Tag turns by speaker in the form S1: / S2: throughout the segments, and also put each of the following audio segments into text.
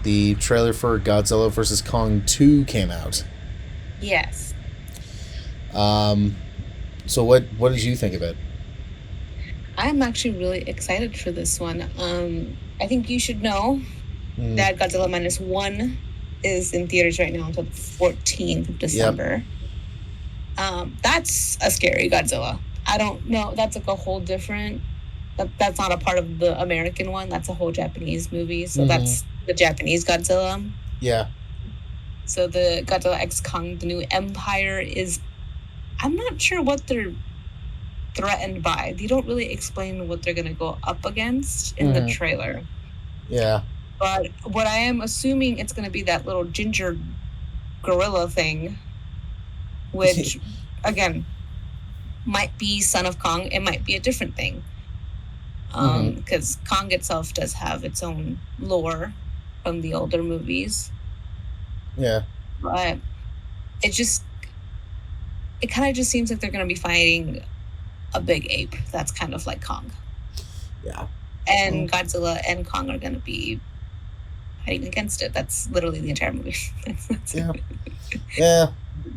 S1: the trailer for Godzilla vs. Kong 2 came out.
S2: Yes.
S1: Um, so what did you think of it?
S2: I'm actually really excited for this one. I think you should know
S1: Mm,
S2: that Godzilla Minus One is in theaters right now until the 14th of
S1: yep.
S2: December. That's a scary Godzilla. I don't know. That's like a whole different. That's not a part of the American one. That's a whole Japanese movie. So
S1: Mm-hmm.
S2: that's the Japanese Godzilla.
S1: Yeah.
S2: So the Godzilla X Kong, the new Empire, is. I'm not sure what they're threatened by. They don't really explain what they're going to go up against in the
S1: Mm-hmm.
S2: trailer.
S1: Yeah.
S2: But what I am assuming it's going to be that little ginger gorilla thing, which, again, might be Son of Kong. It might be a different thing. Because Kong itself does have its own lore from the older movies.
S1: Yeah.
S2: But it kind of just seems like they're going to be fighting a big ape that's kind of like Kong.
S1: Yeah.
S2: And Godzilla and Kong are going to be fighting against it. That's literally the entire movie. That's
S1: Yeah. Yeah.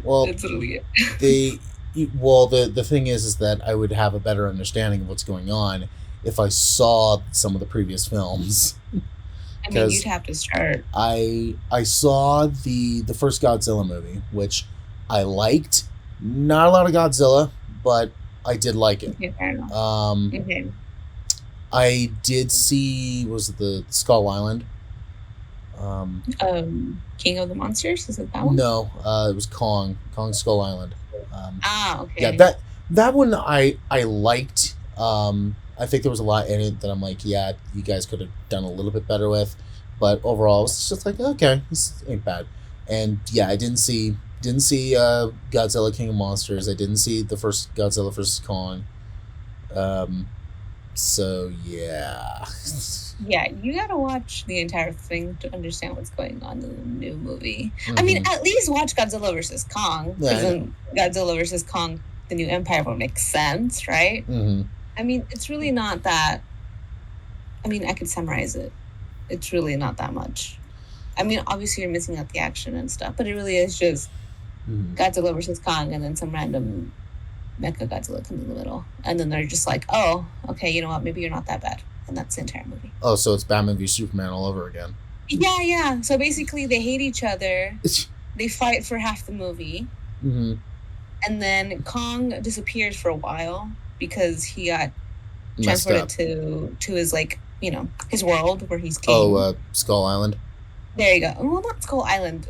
S1: Well,
S2: that's literally it.
S1: the thing is that I would have a better understanding of what's going on if I saw some of the previous films.
S2: I mean, you'd have to start.
S1: I saw the first Godzilla movie, which I liked. Not a lot of Godzilla, but I did like it.
S2: Okay, fair enough. Okay.
S1: I did see, was it the Skull Island?
S2: King of the Monsters, is it that one?
S1: No, it was Kong Skull Island.
S2: Okay.
S1: Yeah, that one I liked. I think there was a lot in it that I'm like, yeah, you guys could have done a little bit better with, but overall, it was just like, okay, this ain't bad. And yeah, I didn't see Godzilla King of Monsters. I didn't see the first Godzilla vs. Kong. So yeah.
S2: Yeah, you gotta watch the entire thing to understand what's going on in the new movie. I mean, at least watch Godzilla vs. Kong.
S1: Yeah,
S2: Because then Godzilla vs. Kong, the new Empire will make sense, right? I mean, it's really not that. I mean, I could summarize it. It's really not that much. I mean, obviously you're missing out the action and stuff, but it really is just Godzilla vs. Kong and then some random Mecha Godzilla comes in the middle. And then they're just like, oh, okay, you know what? Maybe you're not that bad. And that's the entire movie.
S1: Oh, so it's Batman v Superman all over again.
S2: Yeah. So basically they hate each other. They fight for half the movie. And then Kong disappears for a while because he got transported to his, like, you know, his world where he's king.
S1: Oh, Skull Island.
S2: There you go. Well, not Skull Island.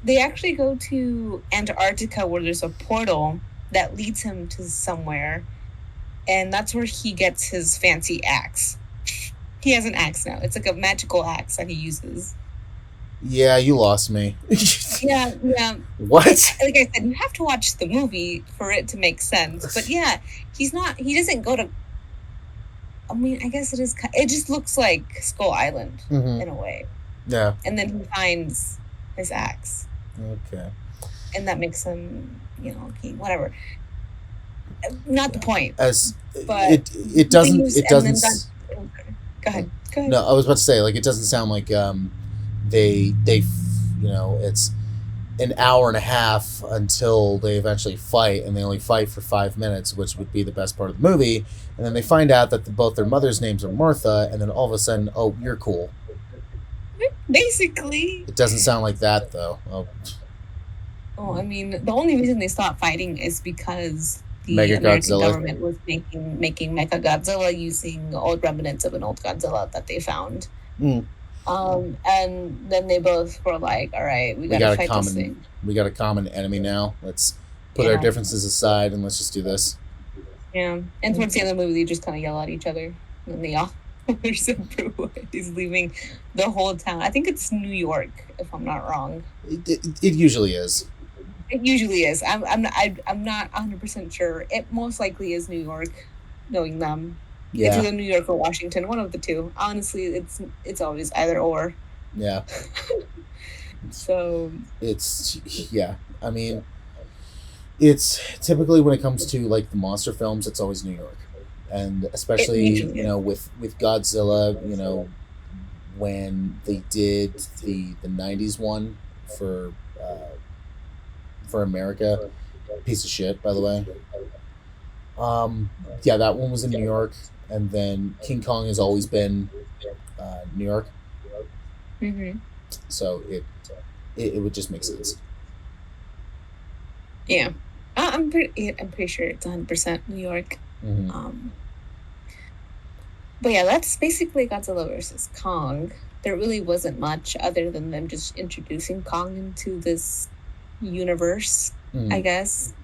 S2: They actually go to Antarctica where there's a portal that leads him to somewhere, and that's where he gets his fancy axe. He has an axe now. It's like a magical axe that he uses.
S1: Yeah, you lost me.
S2: Yeah.
S1: What?
S2: Like I said, you have to watch the movie for it to make sense. But yeah, he doesn't go to. I mean, I guess it just looks like Skull Island in a way.
S1: Yeah.
S2: And then he finds his axe.
S1: Okay.
S2: And that makes him, you know, king, whatever. Not the point.
S1: But it doesn't.
S2: Go ahead.
S1: No, I was about to say, like, it doesn't sound like they you know, it's an hour and a half until they eventually fight, and they only fight for 5 minutes, which would be the best part of the movie. And then they find out that both their mother's names are Martha, and then all of a sudden, oh, you're cool.
S2: Basically.
S1: It doesn't sound like that, though.
S2: Oh, I mean, the only reason they stopped fighting is because the American government was making Mecha Godzilla using old remnants of an old Godzilla that they found. And then they both were like, all right, we gotta fight this thing.
S1: We got a common enemy now. Let's put our differences aside and let's just do this.
S2: Yeah. And towards the end of the movie, they just kind of yell at each other. And then they all their separate ways, leaving the whole town. I think it's New York, if I'm not wrong.
S1: It usually is.
S2: It usually is. I'm not 100% sure. It most likely is New York, knowing them. Yeah. It's either New York or Washington, one of the two. Honestly, it's always either or.
S1: Yeah.
S2: So
S1: I mean, it's typically when it comes to like the monster films, it's always New York, and especially you know with Godzilla, you know, when they did the '90s one for America. Piece of shit, by the way. Yeah, that one was in New York, and then King Kong has always been New York,
S2: Mm-hmm.
S1: so it would just make sense.
S2: Yeah. I'm pretty sure it's 100% New York.
S1: Mm-hmm.
S2: But yeah, that's basically Godzilla versus Kong. There really wasn't much other than them just introducing Kong into this universe, I guess.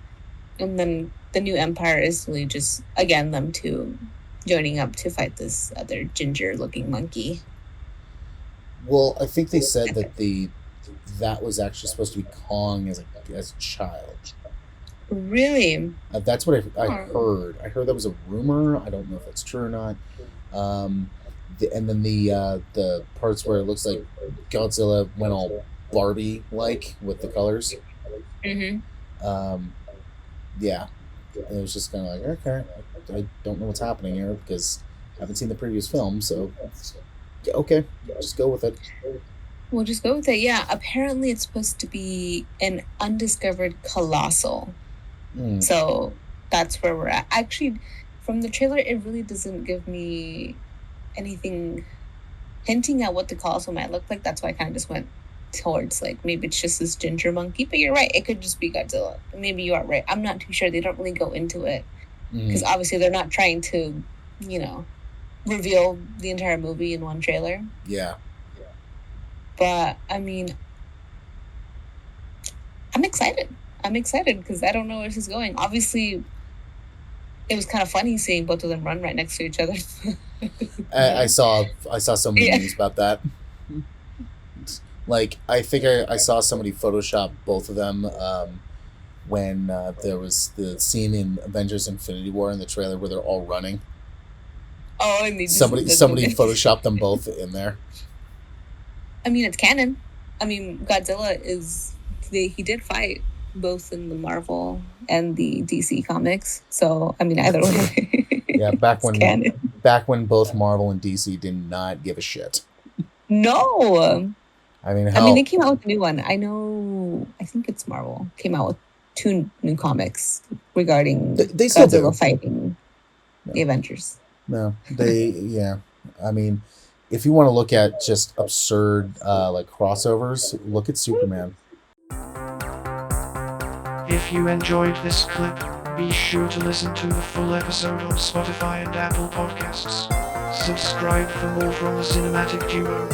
S2: And then the new empire is really just, again, them two joining up to fight this other ginger-looking monkey.
S1: Well, I think they said that that was actually supposed to be Kong as a child.
S2: Really?
S1: That's what I heard. I heard that was a rumor. I don't know if that's true or not. And then the parts where it looks like Godzilla went all Barbie like with the colors.
S2: Mm-hmm.
S1: Yeah, and it was just kind of like, okay, I don't know what's happening here because I haven't seen the previous film, so yeah, okay, just go with it.
S2: We'll just go with it. Yeah, apparently it's supposed to be an undiscovered colossal. So that's where we're at. Actually, from the trailer, it really doesn't give me anything hinting at what the colossal might look like. That's why I kind of just went towards like maybe it's just this ginger monkey, but you're right, it could just be Godzilla. Maybe you are right. I'm not too sure. They don't really go into it because obviously they're not trying to, reveal the entire movie in one trailer.
S1: Yeah.
S2: But I mean, I'm excited because I don't know where this is going. Obviously, it was kind of funny seeing both of them run right next to each other.
S1: I saw so many news about that. Like, I think I saw somebody Photoshop both of them when there was the scene in Avengers Infinity War in the trailer where they're all running.
S2: Oh, and
S1: somebody Photoshopped them both in there.
S2: I mean, it's canon. I mean, Godzilla he did fight both in the Marvel and the DC comics. So, I mean, either way.
S1: Yeah, back when both Marvel and DC did not give a shit.
S2: No.
S1: I mean,
S2: they came out with a new one. I think it's Marvel came out with 2 new comics regarding
S1: they Godzilla
S2: fighting the Avengers.
S1: No, yeah. I mean, if you want to look at just absurd like crossovers, look at Superman.
S3: If you enjoyed this clip, be sure to listen to the full episode on Spotify and Apple Podcasts. Subscribe for more from the cinematic duo.